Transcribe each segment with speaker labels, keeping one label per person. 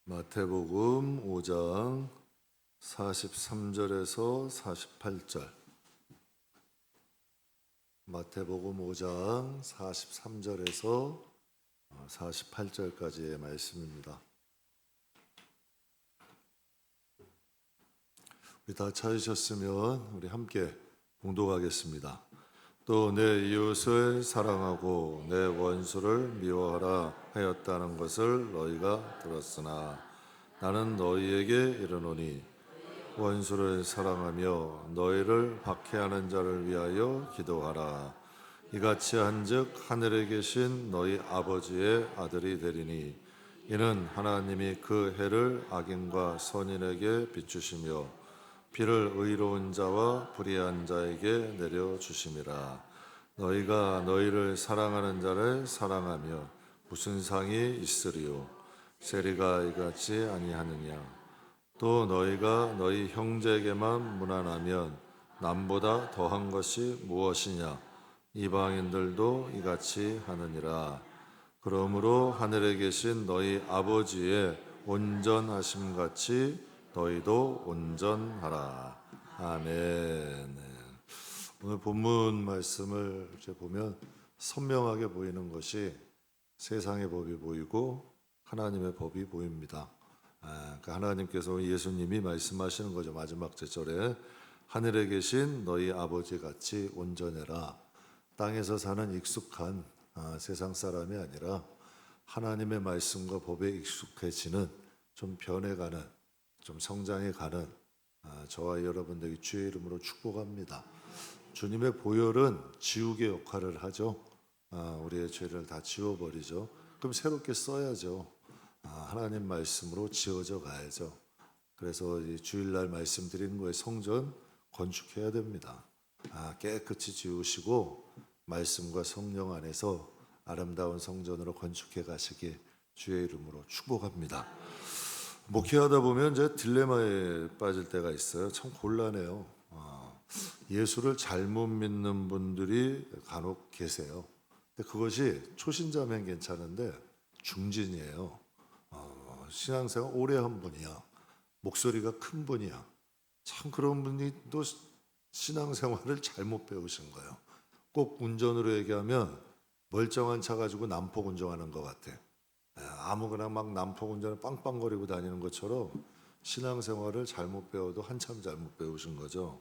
Speaker 1: 마태복음 5장 43절에서 48절. 마태복음 5장 43절에서 48절까지의 말씀입니다. 우리 다 찾으셨으면 우리 함께 봉독하겠습니다. 또 내 이웃을 사랑하고 내 원수를 미워하라 하였다는 것을 너희가 들었으나 나는 너희에게 이르노니 원수를 사랑하며 너희를 박해하는 자를 위하여 기도하라. 이같이 한즉 하늘에 계신 너희 아버지의 아들이 되리니 이는 하나님이 그 해를 악인과 선인에게 비추시며 비를 의로운 자와 불의한 자에게 내려주심이라. 너희가 너희를 사랑하는 자를 사랑하며 무슨 상이 있으리요? 세리가 이같이 아니하느냐? 또 너희가 너희 형제에게만 무난하면 남보다 더한 것이 무엇이냐? 이방인들도 이같이 하느니라. 그러므로 하늘에 계신 너희 아버지의 온전하심 같이 너희도 온전하라. 아멘. 오늘 본문 말씀을 보면 선명하게 보이는 것이 세상의 법이 보이고 하나님의 법이 보입니다. 그러니까 하나님께서 예수님이 말씀하시는 거죠. 마지막 제절에 하늘에 계신 너희 아버지 같이 온전해라. 땅에서 사는 익숙한 세상 사람이 아니라 하나님의 말씀과 법에 익숙해지는, 좀 변해가는, 좀 성장해가는 저와 여러분들에게 주의 이름으로 축복합니다. 주님의 보혈은 지우개 역할을 하죠. 우리의 죄를 다 지워버리죠. 그럼 새롭게 써야죠. 하나님 말씀으로 지어져 가야죠. 그래서 이 주일날 말씀드리는 거에 성전 건축해야 됩니다. 깨끗이 지우시고 말씀과 성령 안에서 아름다운 성전으로 건축해 가시길 주의 이름으로 축복합니다. 목회하다 보면 이제 딜레마에 빠질 때가 있어요. 참 곤란해요. 예수를 잘못 믿는 분들이 간혹 계세요. 근데 그것이 초신자면 괜찮은데 중진이에요. 신앙생활 오래 한 분이야. 목소리가 큰 분이야. 참 그런 분이 또 신앙생활을 잘못 배우신 거예요. 꼭 운전으로 얘기하면 멀쩡한 차 가지고 난폭 운전하는 것 같아. 아무거나 막 난폭 운전을 빵빵거리고 다니는 것처럼 신앙생활을 잘못 배워도 한참 잘못 배우신 거죠.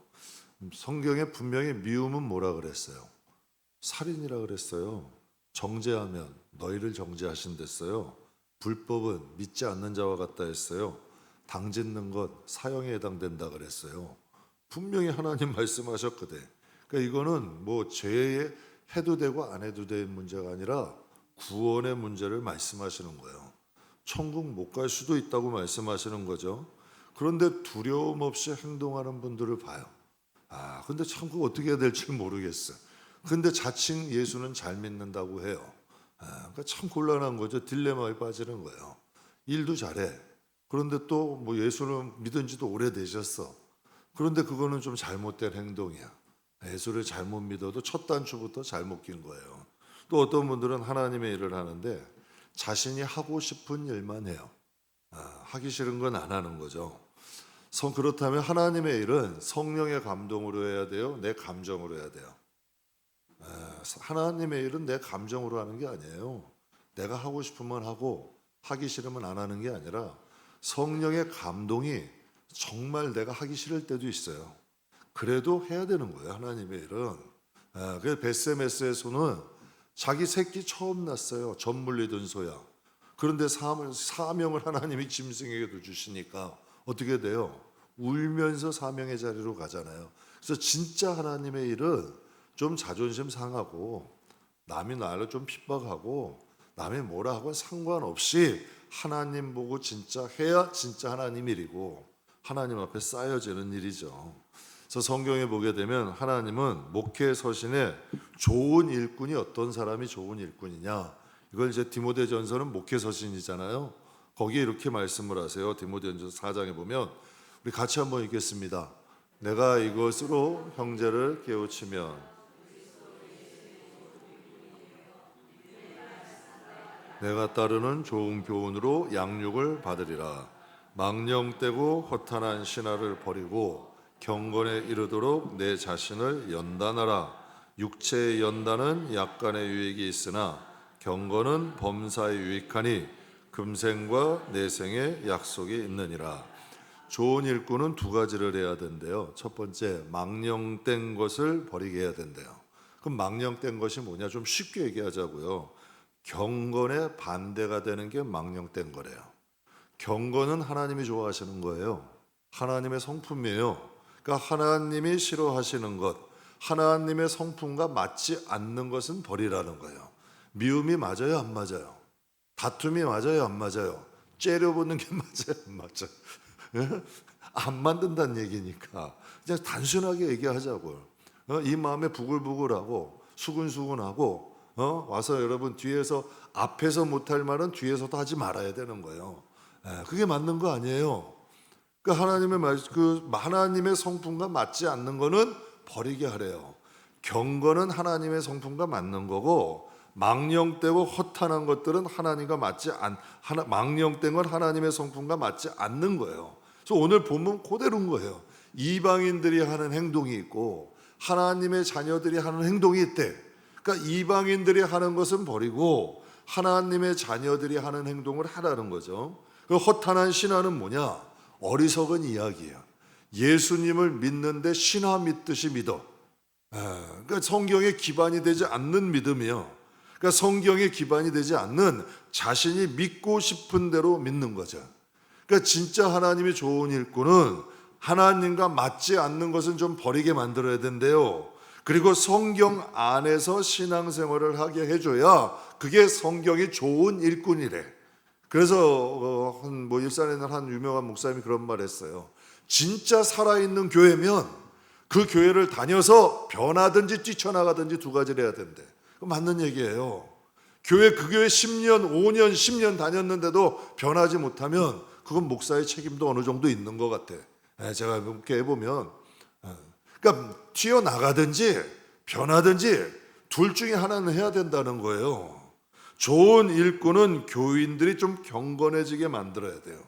Speaker 1: 성경에 분명히 미움은 뭐라 그랬어요? 살인이라 그랬어요. 정죄하면 너희를 정죄하신댔어요. 불법은 믿지 않는 자와 같다 했어요. 당짓는 것 사형에 해당된다 그랬어요. 분명히 하나님 말씀하셨거든. 그러니까 이거는 뭐 죄에 해도 되고 안 해도 되는 문제가 아니라 구원의 문제를 말씀하시는 거예요. 천국 못 갈 수도 있다고 말씀하시는 거죠. 그런데 두려움 없이 행동하는 분들을 봐요. 근데 참 그거 어떻게 해야 될지 모르겠어요. 근데 자칭 예수는 잘 믿는다고 해요. 그러니까 참 곤란한 거죠. 딜레마에 빠지는 거예요. 일도 잘해. 그런데 또 뭐 예수를 믿은 지도 오래되셨어. 그런데 그거는 좀 잘못된 행동이야. 예수를 잘못 믿어도 첫 단추부터 잘못 낀 거예요. 또 어떤 분들은 하나님의 일을 하는데 자신이 하고 싶은 일만 해요. 하기 싫은 건 안 하는 거죠. 그렇다면 하나님의 일은 성령의 감동으로 해야 돼요? 내 감정으로 해야 돼요? 하나님의 일은 내 감정으로 하는 게 아니에요. 내가 하고 싶으면 하고 하기 싫으면 안 하는 게 아니라 성령의 감동이 정말 내가 하기 싫을 때도 있어요. 그래도 해야 되는 거예요. 하나님의 일은. 그래서 벳세메스에서는 자기 새끼 처음 낳았어요. 젖 물리던 소야. 그런데 사명을 하나님이 짐승에게도 주시니까 어떻게 돼요? 울면서 사명의 자리로 가잖아요. 그래서 진짜 하나님의 일은 좀 자존심 상하고 남이 나를 좀 핍박하고 남이 뭐라 하고 상관없이 하나님 보고 진짜 해야 진짜 하나님 일이고 하나님 앞에 쌓여지는 일이죠. 그래서 성경에 보게 되면 하나님은 목회 서신에 좋은 일꾼이 어떤 사람이 좋은 일꾼이냐, 이걸 이제 디모데전서는 목회 서신이잖아요. 거기에 이렇게 말씀을 하세요. 디모데전서 4장에 보면 우리 같이 한번 읽겠습니다. 내가 이것으로 형제를 깨우치면 내가 따르는 좋은 교훈으로 양육을 받으리라. 망령되고 허탄한 신화를 버리고 경건에 이르도록 내 자신을 연단하라. 육체의 연단은 약간의 유익이 있으나 경건은 범사에 유익하니 금생과 내생의 약속이 있느니라. 좋은 일꾼은 두 가지를 해야 된대요. 첫 번째, 망령된 것을 버리게 해야 된대요. 그럼 망령된 것이 뭐냐? 좀 쉽게 얘기하자고요. 경건의 반대가 되는 게 망령된 거래요. 경건은 하나님이 좋아하시는 거예요. 하나님의 성품이에요. 그러니까 하나님이 싫어하시는 것, 하나님의 성품과 맞지 않는 것은 버리라는 거예요. 미움이 맞아요, 안 맞아요? 다툼이 맞아요, 안 맞아요? 째려보는 게 맞아요, 안 맞아요? 안 만든다는 얘기니까 그냥 단순하게 얘기하자고요. 이 마음에 부글부글하고 수근수근하고 와서 여러분 뒤에서 앞에서 못할 말은 뒤에서도 하지 말아야 되는 거예요. 그게 맞는 거 아니에요. 그 하나님의 성품과 맞지 않는 거는 버리게 하래요. 경건은 하나님의 성품과 맞는 거고 망령되고 허탄한 것들은 망령된 건 하나님의 성품과 맞지 않는 거예요. 그래서 오늘 본문 그대로인 거예요. 이방인들이 하는 행동이 있고 하나님의 자녀들이 하는 행동이 있대. 그러니까 이방인들이 하는 것은 버리고 하나님의 자녀들이 하는 행동을 하라는 거죠. 그 허탄한 신화는 뭐냐? 어리석은 이야기야. 예수님을 믿는데 신화 믿듯이 믿어. 그러니까 성경에 기반이 되지 않는 믿음이요. 그러니까 성경에 기반이 되지 않는 자신이 믿고 싶은 대로 믿는 거죠. 그러니까 진짜 하나님이 좋은 일꾼은 하나님과 맞지 않는 것은 좀 버리게 만들어야 된대요. 그리고 성경 안에서 신앙생활을 하게 해줘야 그게 성경이 좋은 일꾼이래. 그래서 일산에 한 유명한 목사님이 그런 말 했어요. 진짜 살아있는 교회면 그 교회를 다녀서 변하든지 뛰쳐나가든지 두 가지를 해야 된대. 맞는 얘기예요. 그 교회 10년, 5년, 10년 다녔는데도 변하지 못하면 그건 목사의 책임도 어느 정도 있는 것 같아. 제가 이렇게 해보면 그러니까 튀어나가든지 변하든지 둘 중에 하나는 해야 된다는 거예요. 좋은 일꾼은 교인들이 좀 경건해지게 만들어야 돼요.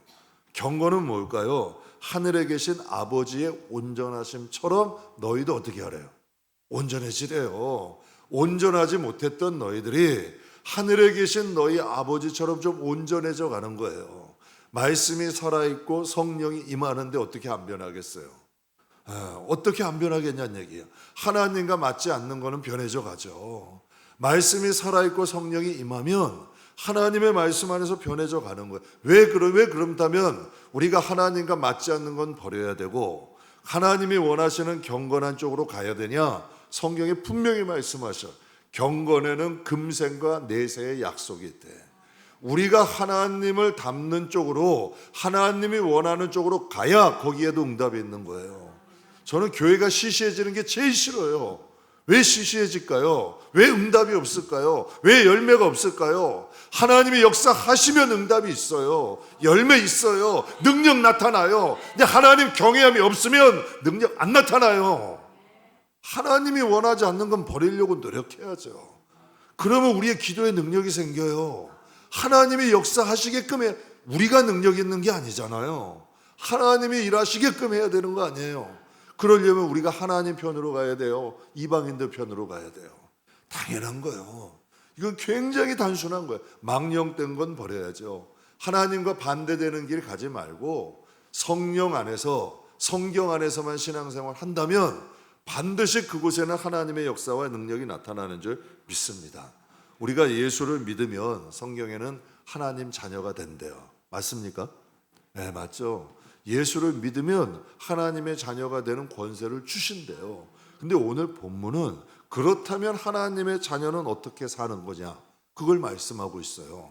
Speaker 1: 경건은 뭘까요? 하늘에 계신 아버지의 온전하심처럼 너희도 어떻게 하래요? 온전해지래요. 온전하지 못했던 너희들이 하늘에 계신 너희 아버지처럼 좀 온전해져 가는 거예요. 말씀이 살아있고 성령이 임하는데 어떻게 안 변하겠어요? 어떻게 안 변하겠냐는 얘기예요. 하나님과 맞지 않는 거는 변해져 가죠. 말씀이 살아있고 성령이 임하면 하나님의 말씀 안에서 변해져 가는 거예요. 왜 그런다면 우리가 하나님과 맞지 않는 건 버려야 되고 하나님이 원하시는 경건한 쪽으로 가야 되냐? 성경에 분명히 말씀하셔. 경건에는 금생과 내세의 약속이 있대. 우리가 하나님을 닮는 쪽으로 하나님이 원하는 쪽으로 가야 거기에도 응답이 있는 거예요. 저는 교회가 시시해지는 게 제일 싫어요. 왜 시시해질까요? 왜 응답이 없을까요? 왜 열매가 없을까요? 하나님이 역사하시면 응답이 있어요. 열매 있어요. 능력 나타나요. 근데 하나님 경외함이 없으면 능력 안 나타나요. 하나님이 원하지 않는 건 버리려고 노력해야죠. 그러면 우리의 기도에 능력이 생겨요. 하나님이 역사하시게끔 해. 우리가 능력 있는 게 아니잖아요. 하나님이 일하시게끔 해야 되는 거 아니에요. 그러려면 우리가 하나님 편으로 가야 돼요. 이방인들 편으로 가야 돼요. 당연한 거예요. 이건 굉장히 단순한 거예요. 망령된 건 버려야죠. 하나님과 반대되는 길 가지 말고 성령 안에서 성경 안에서만 신앙생활 한다면 반드시 그곳에는 하나님의 역사와 능력이 나타나는 줄 믿습니다. 우리가 예수를 믿으면 성경에는 하나님 자녀가 된대요. 맞습니까? 네, 맞죠. 예수를 믿으면 하나님의 자녀가 되는 권세를 주신대요. 근데 오늘 본문은 그렇다면 하나님의 자녀는 어떻게 사는 거냐? 그걸 말씀하고 있어요.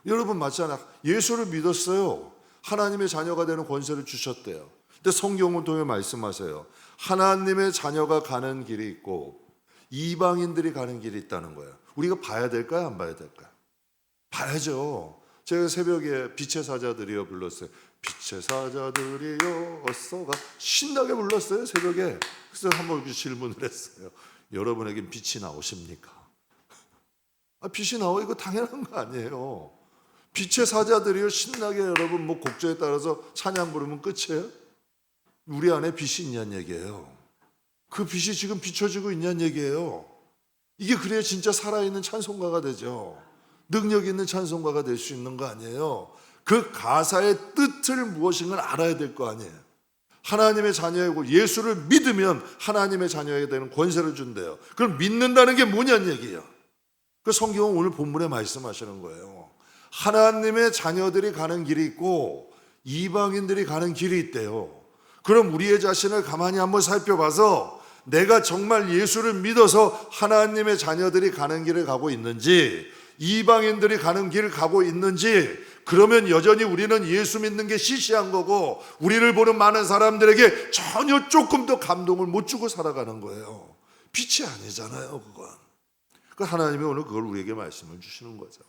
Speaker 1: 여러분 맞잖아요. 예수를 믿었어요. 하나님의 자녀가 되는 권세를 주셨대요. 근데 성경은 통해 말씀하세요. 하나님의 자녀가 가는 길이 있고 이방인들이 가는 길이 있다는 거예요. 우리가 봐야 될까요? 안 봐야 될까요? 봐야죠. 제가 새벽에 빛의 사자들이여 불렀어요. 빛의 사자들이여 어서가 신나게 불렀어요 새벽에. 그래서 한번 질문을 했어요. 여러분에겐 빛이 나오십니까? 빛이 나와, 이거 당연한 거 아니에요. 빛의 사자들이요, 신나게 여러분 뭐 곡조에 따라서 찬양 부르면 끝이에요? 우리 안에 빛이 있냐는 얘기예요. 그 빛이 지금 비춰지고 있냐는 얘기예요. 이게 그래야 진짜 살아있는 찬송가가 되죠. 능력 있는 찬송가가 될 수 있는 거 아니에요. 그 가사의 뜻을 무엇인가 알아야 될 거 아니에요. 하나님의 자녀이고 예수를 믿으면 하나님의 자녀에게 되는 권세를 준대요. 그럼 믿는다는 게 뭐냐는 얘기예요. 그 성경은 오늘 본문에 말씀하시는 거예요. 하나님의 자녀들이 가는 길이 있고 이방인들이 가는 길이 있대요. 그럼 우리의 자신을 가만히 한번 살펴봐서 내가 정말 예수를 믿어서 하나님의 자녀들이 가는 길을 가고 있는지, 이방인들이 가는 길을 가고 있는지, 그러면 여전히 우리는 예수 믿는 게 시시한 거고 우리를 보는 많은 사람들에게 전혀 조금 더 감동을 못 주고 살아가는 거예요. 빛이 아니잖아요, 그건. 그 하나님이 오늘 그걸 우리에게 말씀을 주시는 거죠.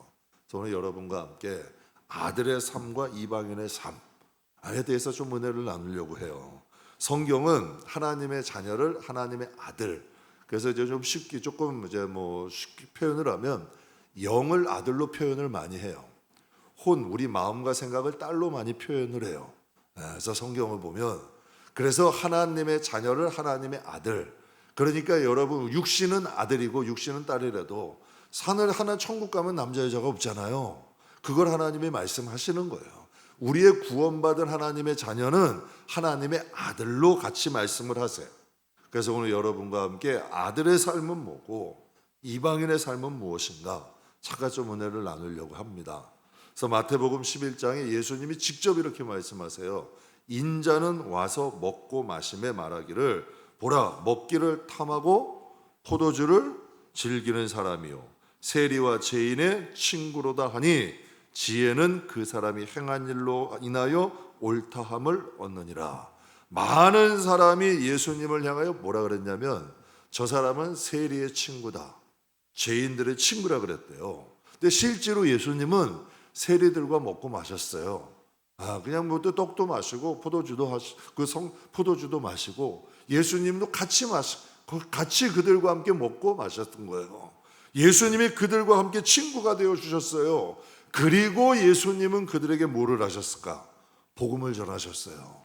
Speaker 1: 그래서 오늘 여러분과 함께 아들의 삶과 이방인의 삶에 대해서 좀 은혜를 나누려고 해요. 성경은 하나님의 자녀를 하나님의 아들, 그래서 이제 좀 쉽게 조금 이제 뭐 쉽게 표현을 하면 영을 아들로 표현을 많이 해요. 우리 마음과 생각을 딸로 많이 표현을 해요. 그래서 성경을 보면 그래서 하나님의 자녀를 하나님의 아들, 그러니까 여러분 육신은 아들이고 육신은 딸이라도 산을 하나 천국 가면 남자 여자가 없잖아요. 그걸 하나님이 말씀하시는 거예요. 우리의 구원받은 하나님의 자녀는 하나님의 아들로 같이 말씀을 하세요. 그래서 오늘 여러분과 함께 아들의 삶은 뭐고 이방인의 삶은 무엇인가 잠깐 좀 은혜를 나누려고 합니다. 그래서 마태복음 11장에 예수님이 직접 이렇게 말씀하세요. 인자는 와서 먹고 마심에 말하기를 보라, 먹기를 탐하고 포도주를 즐기는 사람이요 세리와 죄인의 친구로다 하니 지혜는 그 사람이 행한 일로 인하여 옳다함을 얻느니라. 많은 사람이 예수님을 향하여 뭐라 그랬냐면 저 사람은 세리의 친구다, 죄인들의 친구라 그랬대요. 근데 실제로 예수님은 세리들과 먹고 마셨어요. 그냥 뭐 떡도 마시고 포도주도 마시고 예수님도 같이 그들과 함께 먹고 마셨던 거예요. 예수님이 그들과 함께 친구가 되어 주셨어요. 그리고 예수님은 그들에게 뭐를 하셨을까? 복음을 전하셨어요.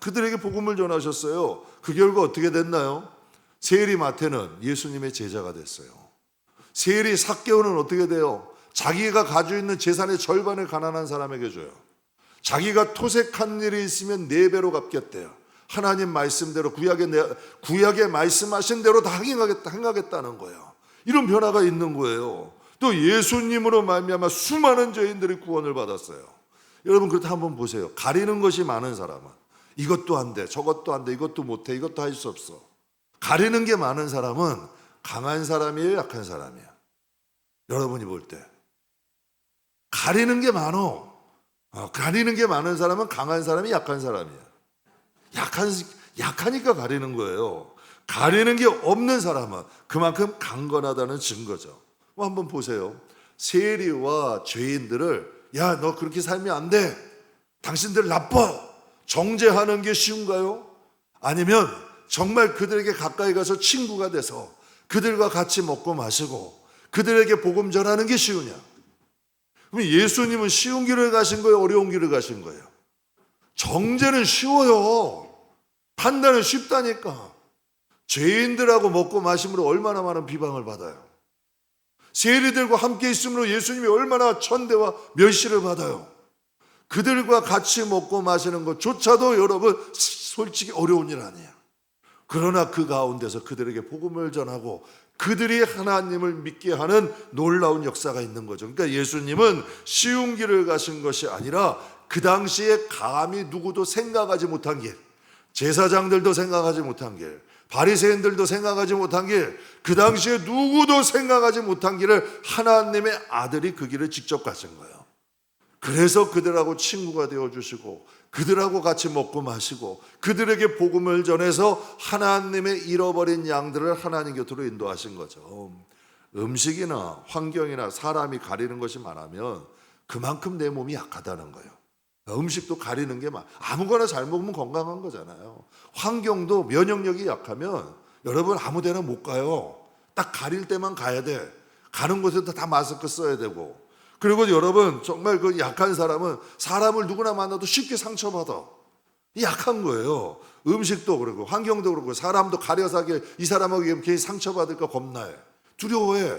Speaker 1: 그들에게 복음을 전하셨어요. 그 결과 어떻게 됐나요? 세리 마태는 예수님의 제자가 됐어요. 세리 삭개오는 어떻게 돼요? 자기가 가지고 있는 재산의 절반을 가난한 사람에게 줘요. 자기가 토색한 일이 있으면 4배로 갚겠대요. 하나님 말씀대로 구약에 말씀하신 대로 다 행하겠다는 거예요. 이런 변화가 있는 거예요. 또 예수님으로 말미암아 수많은 죄인들이 구원을 받았어요. 여러분 그렇다 한번 보세요. 가리는 것이 많은 사람은 이것도 안 돼, 저것도 안 돼, 이것도 못해, 이것도 할 수 없어. 가리는 게 많은 사람은 강한 사람이에요, 약한 사람이에요? 여러분이 볼 때 가리는 게 많어. 가리는 게 많은 사람은 강한 사람이 약한 사람이에요. 약하니까 가리는 거예요. 가리는 게 없는 사람은 그만큼 강건하다는 증거죠. 한번 보세요. 세리와 죄인들을 야, 너 그렇게 살면 안 돼, 당신들 나빠, 정죄하는 게 쉬운가요? 아니면 정말 그들에게 가까이 가서 친구가 돼서 그들과 같이 먹고 마시고 그들에게 복음 전하는 게 쉬우냐? 그럼 예수님은 쉬운 길을 가신 거예요, 어려운 길을 가신 거예요? 정죄는 쉬워요. 판단은 쉽다니까. 죄인들하고 먹고 마심으로 얼마나 많은 비방을 받아요. 세리들과 함께 있음으로 예수님이 얼마나 천대와 멸시를 받아요. 그들과 같이 먹고 마시는 것조차도 여러분 솔직히 어려운 일 아니에요. 그러나 그 가운데서 그들에게 복음을 전하고 그들이 하나님을 믿게 하는 놀라운 역사가 있는 거죠. 그러니까 예수님은 쉬운 길을 가신 것이 아니라 그 당시에 감히 누구도 생각하지 못한 길, 제사장들도 생각하지 못한 길, 바리새인들도 생각하지 못한 길, 그 당시에 누구도 생각하지 못한 길을 하나님의 아들이 그 길을 직접 가신 거예요. 그래서 그들하고 친구가 되어주시고 그들하고 같이 먹고 마시고 그들에게 복음을 전해서 하나님의 잃어버린 양들을 하나님 곁으로 인도하신 거죠. 음식이나 환경이나 사람이 가리는 것이 많으면 그만큼 내 몸이 약하다는 거예요. 음식도 가리는 게 아무거나 잘 먹으면 건강한 거잖아요. 환경도 면역력이 약하면 여러분 아무 데나 못 가요. 딱 가릴 때만 가야 돼. 가는 곳에도 다 마스크 써야 되고, 그리고 여러분 정말 그 약한 사람은 사람을 누구나 만나도 쉽게 상처받아. 약한 거예요. 음식도 그렇고 환경도 그렇고 사람도 가려서 하길 이 사람하고 괜히 상처받을까 겁나해. 두려워해.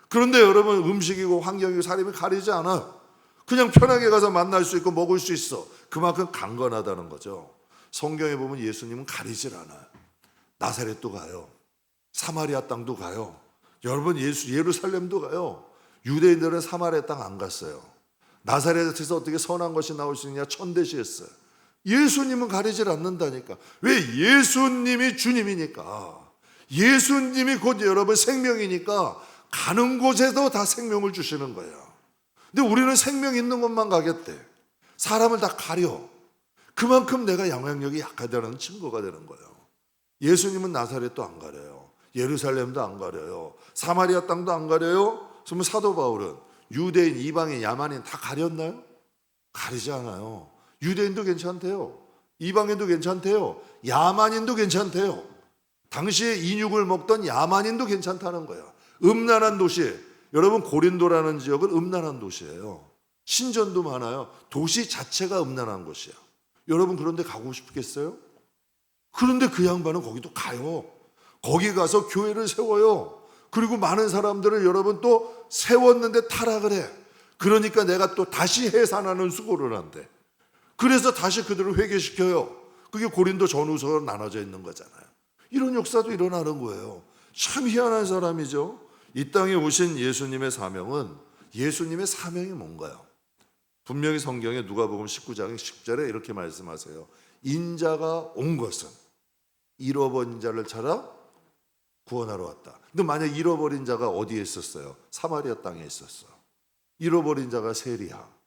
Speaker 1: 그런데 여러분 음식이고 환경이고 사람이 가리지 않아. 그냥 편하게 가서 만날 수 있고 먹을 수 있어. 그만큼 강건하다는 거죠. 성경에 보면 예수님은 가리질 않아요. 나사렛도 가요. 사마리아 땅도 가요. 여러분 예루살렘도 가요. 유대인들은 사마리아 땅 안 갔어요. 나사렛에서 어떻게 선한 것이 나올 수 있냐 천대시했어요. 예수님은 가리질 않는다니까. 왜? 예수님이 주님이니까. 예수님이 곧 여러분 생명이니까 가는 곳에도 다 생명을 주시는 거예요. 근데 우리는 생명 있는 곳만 가겠대. 사람을 다 가려. 그만큼 내가 영향력이 약하다는 증거가 되는 거예요. 예수님은 나사렛도 안 가려요. 예루살렘도 안 가려요. 사마리아 땅도 안 가려요. 그러면 사도 바울은 유대인, 이방인, 야만인 다 가렸나요? 가리지 않아요. 유대인도 괜찮대요. 이방인도 괜찮대요. 야만인도 괜찮대요. 당시에 인육을 먹던 야만인도 괜찮다는 거예요. 음란한 도시, 여러분 고린도라는 지역은 음란한 도시예요. 신전도 많아요. 도시 자체가 음란한 곳이에요. 여러분 그런데 가고 싶겠어요? 그런데 그 양반은 거기도 가요. 거기 가서 교회를 세워요. 그리고 많은 사람들을 여러분 또 세웠는데 타락을 해. 그러니까 내가 또 다시 해산하는 수고를 한대. 그래서 다시 그들을 회개시켜요. 그게 고린도 전후서로 나눠져 있는 거잖아요. 이런 역사도 일어나는 거예요. 참 희한한 사람이죠. 이 땅에 오신 예수님의 사명은, 예수님의 사명이 뭔가요? 분명히 성경에 누가복음 19장 10절에 이렇게 말씀하세요. 인자가 온 것은 잃어버린 자를 찾아 구원하러 왔다. 근데 만약 잃어버린 자가 어디에 있었어요? 사마리아 땅에 있었어. 잃어버린 자가 세리야.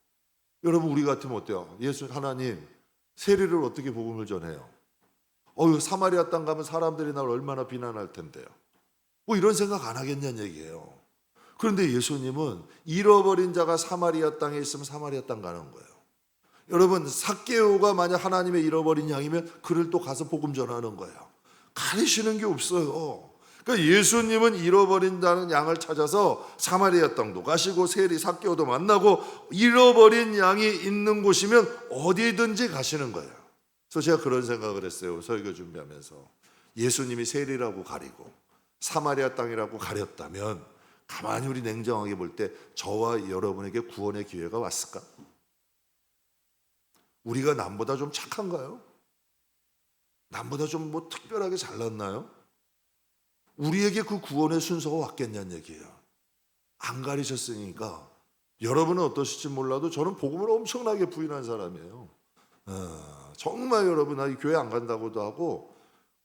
Speaker 1: 여러분 우리 같으면 어때요? 예수 하나님 세리를 어떻게 복음을 전해요? 사마리아 땅 가면 사람들이 날 얼마나 비난할 텐데요. 뭐 이런 생각 안 하겠냐는 얘기예요. 그런데 예수님은 잃어버린 자가 사마리아 땅에 있으면 사마리아 땅 가는 거예요. 여러분 삭개오가 만약 하나님의 잃어버린 양이면 그를 또 가서 복음 전하는 거예요. 가리시는 게 없어요. 그러니까 예수님은 잃어버린다는 양을 찾아서 사마리아 땅도 가시고 세리 삭개오도 만나고 잃어버린 양이 있는 곳이면 어디든지 가시는 거예요. 그래서 제가 그런 생각을 했어요. 설교 준비하면서 예수님이 세리라고 가리고 사마리아 땅이라고 가렸다면 가만히 우리 냉정하게 볼 때 저와 여러분에게 구원의 기회가 왔을까? 우리가 남보다 좀 착한가요? 남보다 좀 뭐 특별하게 잘났나요? 우리에게 그 구원의 순서가 왔겠냐는 얘기예요. 안 가리셨으니까. 여러분은 어떠실지 몰라도 저는 복음을 엄청나게 부인한 사람이에요. 정말 여러분 나 교회 안 간다고도 하고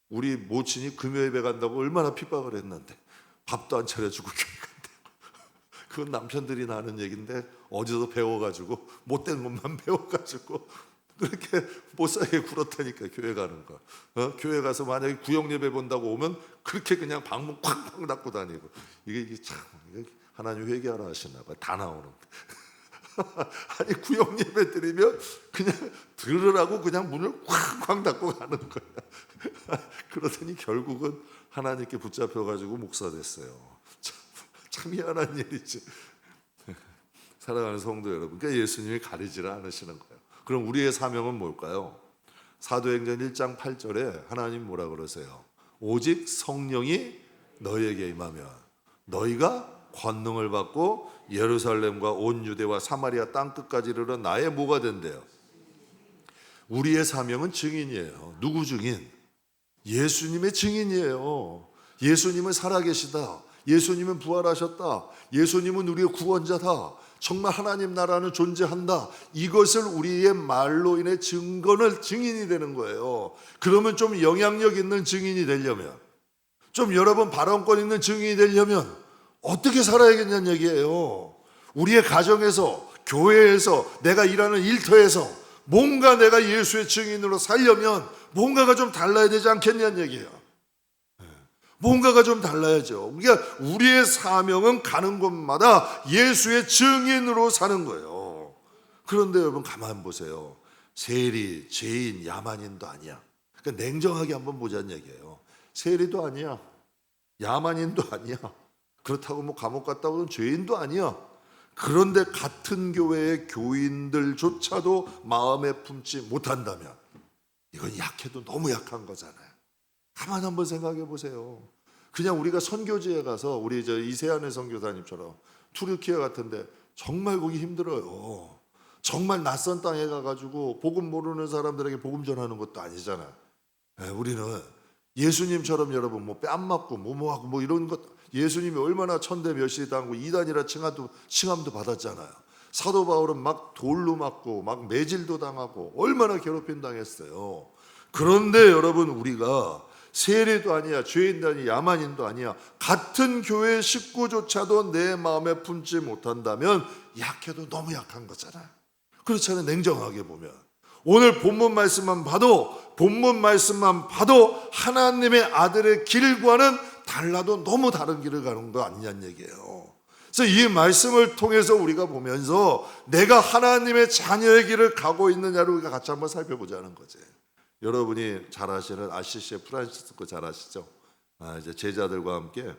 Speaker 1: 우리 모친이 금요예배 간다고 얼마나 핍박을 했는데 밥도 안 차려주고 교회 간다고. 그건 남편들이 나는 얘기인데 어디서 배워가지고 못된 것만 배워가지고 그렇게 못살게 굴었다니까 교회 가는 거. 교회 가서 만약에 구역예배 본다고 오면 그렇게 그냥 방문 쾅쾅 닫고 다니고 이게 참 하나님 회개하라 하시나 봐. 다 나오는데. 아니 구역예배 드리면 그냥 들으라고 그냥 문을 쾅쾅 닫고 가는 거야. 그러더니 결국은 하나님께 붙잡혀가지고 목사 됐어요. 참 희한한 일이지. 사랑하는 성도 여러분, 그러니까 예수님이 가리지를 않으시는 거예요. 그럼 우리의 사명은 뭘까요? 사도행전 1장 8절에 하나님 뭐라 그러세요? 오직 성령이 너희에게 임하면 너희가 권능을 받고 예루살렘과 온 유대와 사마리아 땅끝까지 이르러 나의 뭐가 된대요? 우리의 사명은 증인이에요. 누구 증인? 예수님의 증인이에요. 예수님은 살아계시다. 예수님은 부활하셨다. 예수님은 우리의 구원자다. 정말 하나님 나라는 존재한다. 이것을 우리의 말로 인해 증인이 되는 거예요. 그러면 좀 영향력 있는 증인이 되려면, 좀 여러분 발언권 있는 증인이 되려면 어떻게 살아야겠냐는 얘기예요. 우리의 가정에서, 교회에서, 내가 일하는 일터에서 뭔가 내가 예수의 증인으로 살려면 뭔가가 좀 달라야 되지 않겠냐는 얘기예요. 뭔가가 좀 달라야죠. 그러니까 우리의 사명은 가는 곳마다 예수의 증인으로 사는 거예요. 그런데 여러분 가만 보세요. 세리, 죄인, 야만인도 아니야. 그러니까 냉정하게 한번 보자는 얘기예요. 세리도 아니야. 야만인도 아니야. 그렇다고 뭐 감옥 갔다 오는 죄인도 아니야. 그런데 같은 교회의 교인들조차도 마음에 품지 못한다면 이건 약해도 너무 약한 거잖아요. 가만 한번 생각해 보세요. 그냥 우리가 선교지에 가서 우리 이세안의 선교사님처럼 투르키예 같은데 정말 거기 힘들어요. 정말 낯선 땅에 가가지고 복음 모르는 사람들에게 복음 전하는 것도 아니잖아요. 우리는 예수님처럼 여러분 뭐 뺨 맞고 뭐하고 뭐 이런 것, 예수님이 얼마나 천대 멸시 당하고 이단이라 칭함도 받았잖아요. 사도 바울은 막 돌로 맞고 막 매질도 당하고 얼마나 괴롭힘 당했어요. 그런데 여러분 우리가 세례도 아니야, 죄인도 아니야, 야만인도 아니야. 같은 교회 식구조차도 내 마음에 품지 못한다면 약해도 너무 약한 거잖아요. 그렇잖아요. 냉정하게 보면 오늘 본문 말씀만 봐도 하나님의 아들의 길과는 달라도 너무 다른 길을 가는 거 아니냐는 얘기예요. 그래서 이 말씀을 통해서 우리가 보면서 내가 하나님의 자녀의 길을 가고 있느냐를 우리가 같이 한번 살펴보자는 거지. 여러분이 잘 아시는 아시시의 프란시스코 잘 아시죠? 이제 제자들과 함께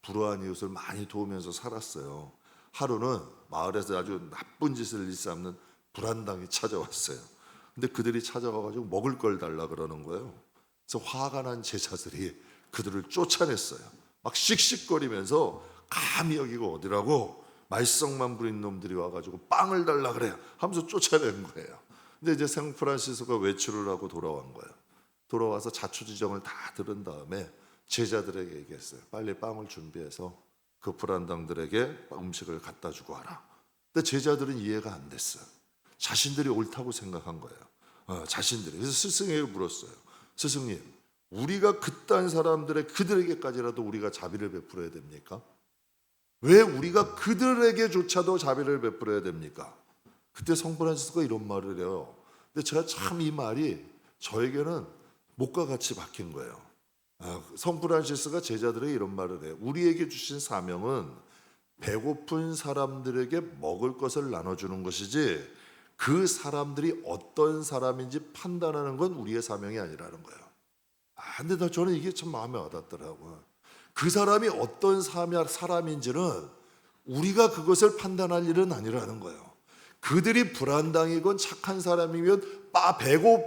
Speaker 1: 불우한 이웃을 많이 도우면서 살았어요. 하루는 마을에서 아주 나쁜 짓을 일삼는 불안당이 찾아왔어요. 근데 그들이 찾아와가지고 먹을 걸 달라 그러는 거예요. 그래서 화가 난 제자들이 그들을 쫓아냈어요. 막 씩씩거리면서 감히 여기가 어디라고 말썽만 부린 놈들이 와가지고 빵을 달라 그래요 하면서 쫓아낸 거예요. 근데 이제 샌프란시스코가 외출을 하고 돌아온 거예요. 돌아와서 자초지정을 다 들은 다음에 제자들에게 얘기했어요. 빨리 빵을 준비해서 그 불안당들에게 음식을 갖다 주고 와라. 근데 제자들은 이해가 안 됐어요. 자신들이 옳다고 생각한 거예요. 자신들이. 그래서 스승에게 물었어요. 스승님, 우리가 그딴 그들에게까지라도 우리가 자비를 베풀어야 됩니까? 왜 우리가 그들에게조차도 자비를 베풀어야 됩니까? 그때 성 프란시스코가 이런 말을 해요. 근데 제가 참 이 말이 저에게는 목과 같이 박힌 거예요. 성 프란시스코가 제자들에게 이런 말을 해요. 우리에게 주신 사명은 배고픈 사람들에게 먹을 것을 나눠주는 것이지 그 사람들이 어떤 사람인지 판단하는 건 우리의 사명이 아니라는 거예요. 근데 저는 이게 참 마음에 와닿더라고요. 그 사람이 어떤 사람인지는 우리가 그것을 판단할 일은 아니라는 거예요. 그들이 불안당이건 착한 사람이면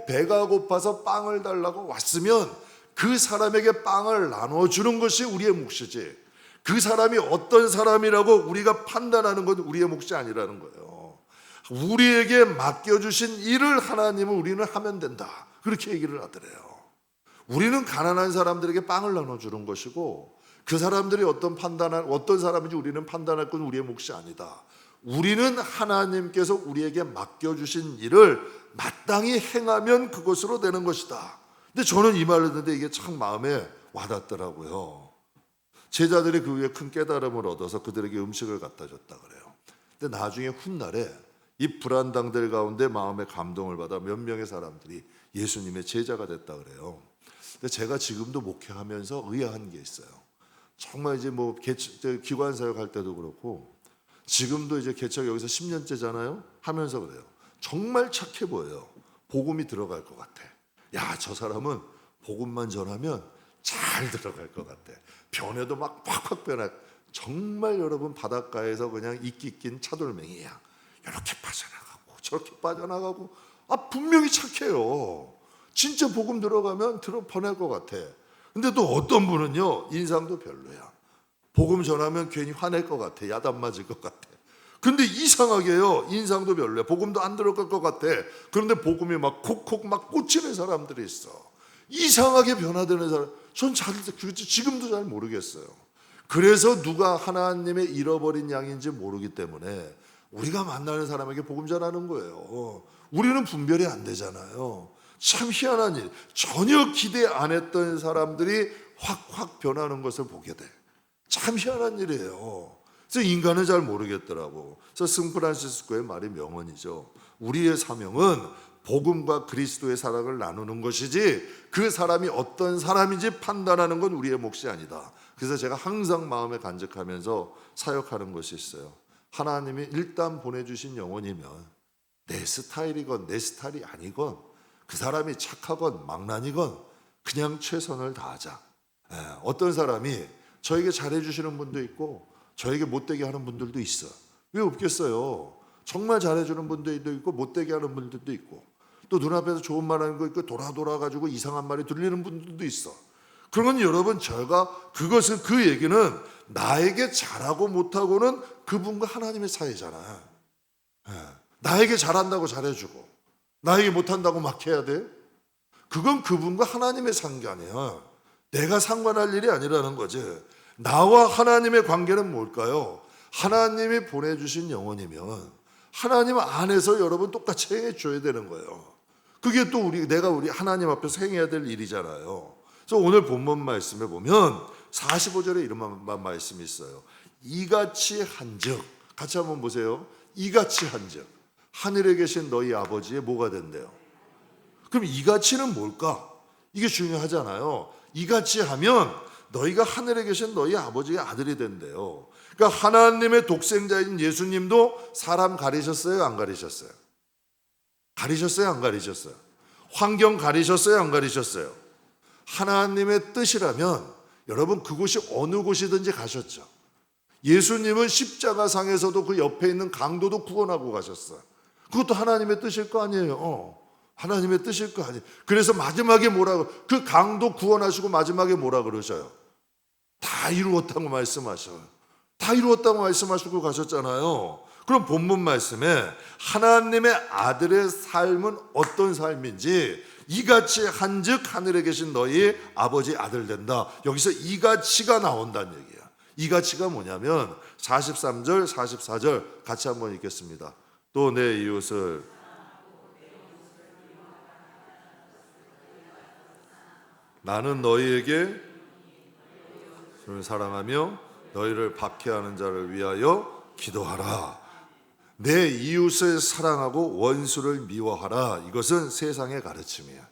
Speaker 1: 배가 고파서 빵을 달라고 왔으면 그 사람에게 빵을 나눠주는 것이 우리의 몫이지 그 사람이 어떤 사람이라고 우리가 판단하는 건 우리의 몫이 아니라는 거예요. 우리에게 맡겨주신 일을 하나님은 우리는 하면 된다. 그렇게 얘기를 하더래요. 우리는 가난한 사람들에게 빵을 나눠주는 것이고 그 사람들이 어떤 사람인지 우리는 판단할 건 우리의 몫이 아니다. 우리는 하나님께서 우리에게 맡겨주신 일을 마땅히 행하면 그것으로 되는 것이다. 근데 저는 이 말을 듣는데 이게 참 마음에 와닿더라고요. 제자들이 그 후에 큰 깨달음을 얻어서 그들에게 음식을 갖다 줬다 그래요. 근데 나중에 훗날에 이 불안당들 가운데 마음의 감동을 받아 몇 명의 사람들이 예수님의 제자가 됐다 그래요. 근데 제가 지금도 목회하면서 의아한 게 있어요. 정말 이제 뭐 기관 사역할 때도 그렇고 지금도 이제 개척 여기서 10년째잖아요. 하면서 그래요. 정말 착해 보여요. 복음이 들어갈 것 같아. 야, 저 사람은 복음만 전하면 잘 들어갈 것 같아. 변해도 막 팍팍 변해. 정말 여러분 바닷가에서 그냥 이끼 낀 차돌맹이야. 이렇게 빠져나가고 저렇게 빠져나가고 분명히 착해요. 진짜 복음 들어가면 보낼 것 같아. 근데 또 어떤 분은요 인상도 별로야. 복음 전하면 괜히 화낼 것 같아. 야단 맞을 것 같아. 근데 이상하게요 인상도 별로야. 복음도 안 들어갈 것 같아. 그런데 복음이 막 콕콕 막 꽂히는 사람들이 있어. 이상하게 변화되는 사람. 전 지금도 잘 모르겠어요. 그래서 누가 하나님의 잃어버린 양인지 모르기 때문에 우리가 만나는 사람에게 복음 전하는 거예요. 우리는 분별이 안 되잖아요. 참 희한한 일. 전혀 기대 안 했던 사람들이 확 변하는 것을 보게 돼. 참 희한한 일이에요. 그래서 인간은 잘 모르겠더라고. 그래서 스 프란시스코의 말이 명언이죠. 우리의 사명은 복음과 그리스도의 사랑을 나누는 것이지 그 사람이 어떤 사람인지 판단하는 건 우리의 몫이 아니다. 그래서 제가 항상 마음에 간직하면서 사역하는 것이 있어요. 하나님이 일단 보내주신 영혼이면 내 스타일이건 내 스타일이 아니건 그 사람이 착하건 망난이건 그냥 최선을 다하자. 어떤 사람이 저에게 잘해주시는 분도 있고 저에게 못되게 하는 분들도 있어. 왜 없겠어요? 정말 잘해주는 분들도 있고 못되게 하는 분들도 있고, 또 눈앞에서 좋은 말 하는 거 있고 돌아가지고 이상한 말이 들리는 분들도 있어. 그러면 여러분, 그것은, 그 얘기는 나에게 잘하고 못하고는 그분과 하나님의 사이잖아. 나에게 잘한다고 잘해주고 나에게 못한다고 막 해야 돼? 그건 그분과 하나님의 상관이야. 내가 상관할 일이 아니라는 거지. 나와 하나님의 관계는 뭘까요? 하나님이 보내주신 영혼이면 하나님 안에서 여러분 똑같이 행해줘야 되는 거예요. 그게 또 내가 우리 하나님 앞에서 행해야 될 일이잖아요. 그래서 오늘 본문 말씀에 보면 45절에 이런 말씀이 있어요. 이같이 한즉, 같이 한번 보세요. 이같이 한즉 하늘에 계신 너희 아버지의 뭐가 된대요? 그럼 이같이는 뭘까? 이게 중요하잖아요. 이같이 하면 너희가 하늘에 계신 너희 아버지의 아들이 된대요. 그러니까 하나님의 독생자인 예수님도 사람 가리셨어요? 안 가리셨어요? 가리셨어요? 안 가리셨어요? 환경 가리셨어요? 안 가리셨어요? 하나님의 뜻이라면 여러분, 그곳이 어느 곳이든지 가셨죠. 예수님은 십자가상에서도 그 옆에 있는 강도도 구원하고 가셨어요. 그것도 하나님의 뜻일 거 아니에요. 하나님의 뜻일 거 아니에요. 그래서 마지막에 그 강도 구원하시고 마지막에 뭐라 그러셔요? 다 이루었다고 말씀하셔요. 다 이루었다고 말씀하시고 가셨잖아요. 그럼 본문 말씀에 하나님의 아들의 삶은 어떤 삶인지, 이같이 한즉 하늘에 계신 너희 아버지 아들 된다. 여기서 이같이가 나온다는 얘기야. 이같이가 뭐냐면 43절 44절 같이 한번 읽겠습니다. 또 내 이웃을 나는 너희에게 사랑하며 너희를 박해하는 자를 위하여 기도하라. 내 이웃을 사랑하고 원수를 미워하라. 이것은 세상의 가르침이야.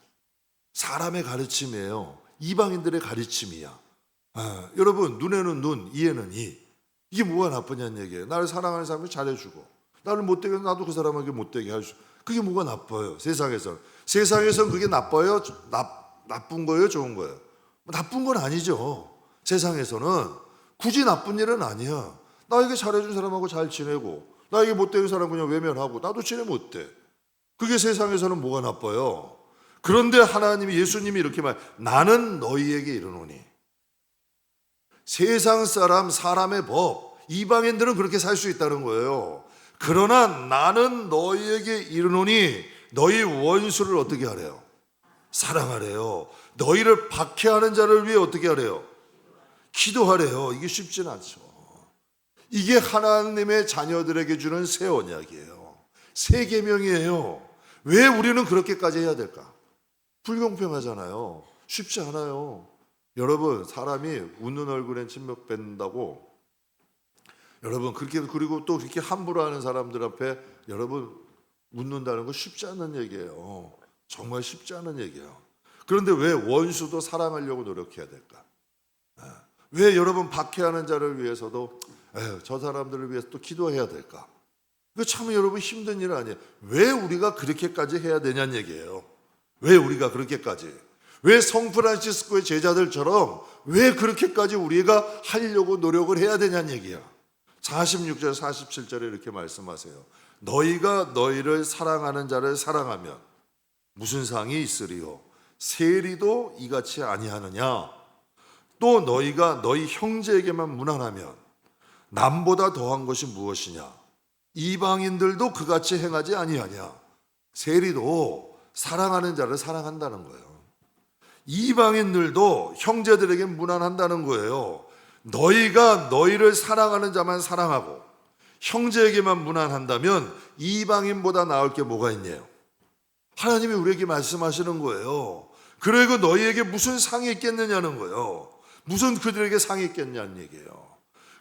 Speaker 1: 사람의 가르침이에요. 이방인들의 가르침이야. 여러분, 눈에는 눈, 이에는 이. 이게 뭐가 나쁘냐는 얘기예요. 나를 사랑하는 사람을 잘해주고 나를 못되게 해서 나도 그 사람에게 못되게 해주고, 그게 뭐가 나빠요? 세상에선 그게 나빠요? 나쁜 거예요? 좋은 거예요? 나쁜 건 아니죠. 세상에서는 굳이 나쁜 일은 아니야. 나에게 잘해준 사람하고 잘 지내고 나에게 못되는 사람 그냥 외면하고 나도 지내 못돼. 그게 세상에서는 뭐가 나빠요? 그런데 하나님이, 예수님이 이렇게 나는 너희에게 이르노니. 세상 사람의 법, 이방인들은 그렇게 살 수 있다는 거예요. 그러나 나는 너희에게 이르노니 너희 원수를 어떻게 하래요? 사랑하래요. 너희를 박해하는 자를 위해 어떻게 하래요? 기도하래요. 이게 쉽진 않죠. 이게 하나님의 자녀들에게 주는 새 언약이에요. 새 계명이에요. 왜 우리는 그렇게까지 해야 될까? 불공평하잖아요. 쉽지 않아요. 여러분, 사람이 웃는 얼굴엔 침묵 뱉는다고, 여러분, 그리고 또 그렇게 함부로 하는 사람들 앞에 여러분 웃는다는 거 쉽지 않은 얘기예요. 정말 쉽지 않은 얘기예요. 그런데 왜 원수도 사랑하려고 노력해야 될까? 왜 여러분 박해하는 자를 위해서도 저 사람들을 위해서 또 기도해야 될까? 이거 참 여러분 힘든 일 아니에요. 왜 우리가 그렇게까지 해야 되냐는 얘기예요. 왜 우리가 그렇게까지? 왜 성프란시스코의 제자들처럼 왜 그렇게까지 우리가 하려고 노력을 해야 되냐는 얘기야. 46절 47절에 이렇게 말씀하세요. 너희가 너희를 사랑하는 자를 사랑하면 무슨 상이 있으리요? 세리도 이같이 아니하느냐? 또 너희가 너희 형제에게만 무난하면 남보다 더한 것이 무엇이냐? 이방인들도 그같이 행하지 아니하냐? 세리도 사랑하는 자를 사랑한다는 거예요. 이방인들도 형제들에게 무난한다는 거예요. 너희가 너희를 사랑하는 자만 사랑하고 형제에게만 무난한다면 이방인보다 나을 게 뭐가 있냐요? 하나님이 우리에게 말씀하시는 거예요. 그리고 너희에게 무슨 상이 있겠느냐는 거예요. 무슨 그들에게 상이 있겠냐는 얘기예요.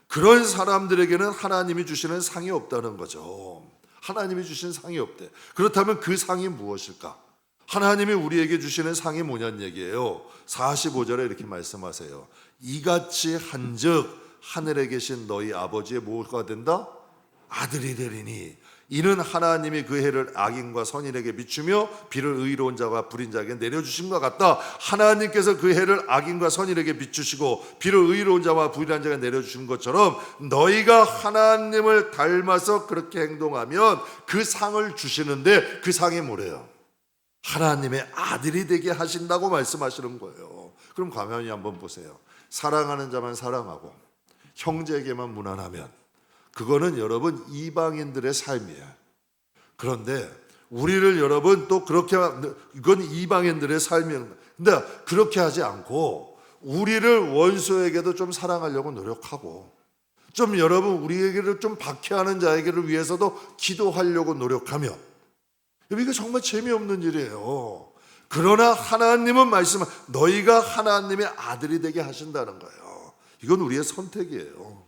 Speaker 1: 그런 사람들에게는 하나님이 주시는 상이 없다는 거죠. 하나님이 주신 상이 없대. 그렇다면 그 상이 무엇일까? 하나님이 우리에게 주시는 상이 뭐냐는 얘기예요. 45절에 이렇게 말씀하세요. 이같이 한즉 하늘에 계신 너희 아버지의 뭐가 된다? 아들이 되리니. 이는 하나님이 그 해를 악인과 선인에게 비추며 비를 의로운 자와 불인 자에게 내려주심과 같다. 하나님께서 그 해를 악인과 선인에게 비추시고 비를 의로운 자와 불인한 자에게 내려주신 것처럼 너희가 하나님을 닮아서 그렇게 행동하면 그 상을 주시는데, 그 상이 뭐래요? 하나님의 아들이 되게 하신다고 말씀하시는 거예요. 그럼 가만히 한번 보세요. 사랑하는 자만 사랑하고 형제에게만 무난하면 그거는 여러분 이방인들의 삶이에요. 그런데 우리를 여러분 또 그렇게, 이건 이방인들의 삶이에요. 근데 그렇게 하지 않고 우리를 원수에게도 좀 사랑하려고 노력하고, 좀 여러분 우리에게를 좀 박해하는 자에게를 위해서도 기도하려고 노력하면, 이거 정말 재미없는 일이에요. 그러나 하나님은 말씀은 너희가 하나님의 아들이 되게 하신다는 거예요. 이건 우리의 선택이에요.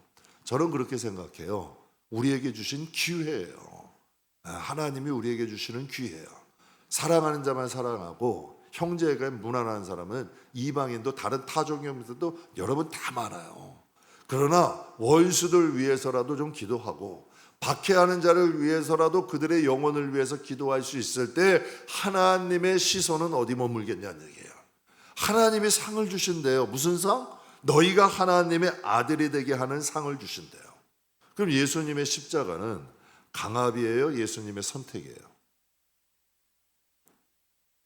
Speaker 1: 저는 그렇게 생각해요. 우리에게 주신 기회예요. 하나님이 우리에게 주시는 기회예요. 사랑하는 자만 사랑하고 형제에게 무난한 사람은 이방인도 다른 타종교에서도 여러분 다 많아요. 그러나 원수들 위해서라도 좀 기도하고 박해하는 자를 위해서라도 그들의 영혼을 위해서 기도할 수 있을 때 하나님의 시선은 어디 머물겠냐는 얘기예요. 하나님이 상을 주신대요. 무슨 상? 너희가 하나님의 아들이 되게 하는 상을 주신대요. 그럼 예수님의 십자가는 강압이에요? 예수님의 선택이에요?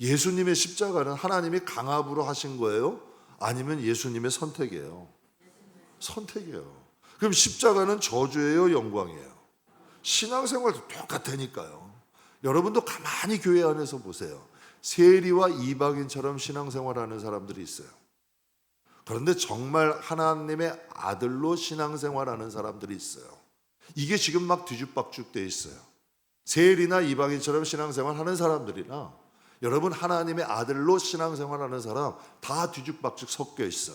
Speaker 1: 예수님의 십자가는 하나님이 강압으로 하신 거예요? 아니면 예수님의 선택이에요? 선택이에요. 그럼 십자가는 저주예요? 영광이에요? 신앙생활도 똑같다니까요. 여러분도 가만히 교회 안에서 보세요. 세리와 이방인처럼 신앙생활하는 사람들이 있어요. 그런데 정말 하나님의 아들로 신앙생활하는 사람들이 있어요. 이게 지금 막 뒤죽박죽 돼 있어요. 세리나 이방인처럼 신앙생활하는 사람들이나 여러분 하나님의 아들로 신앙생활하는 사람 다 뒤죽박죽 섞여 있어.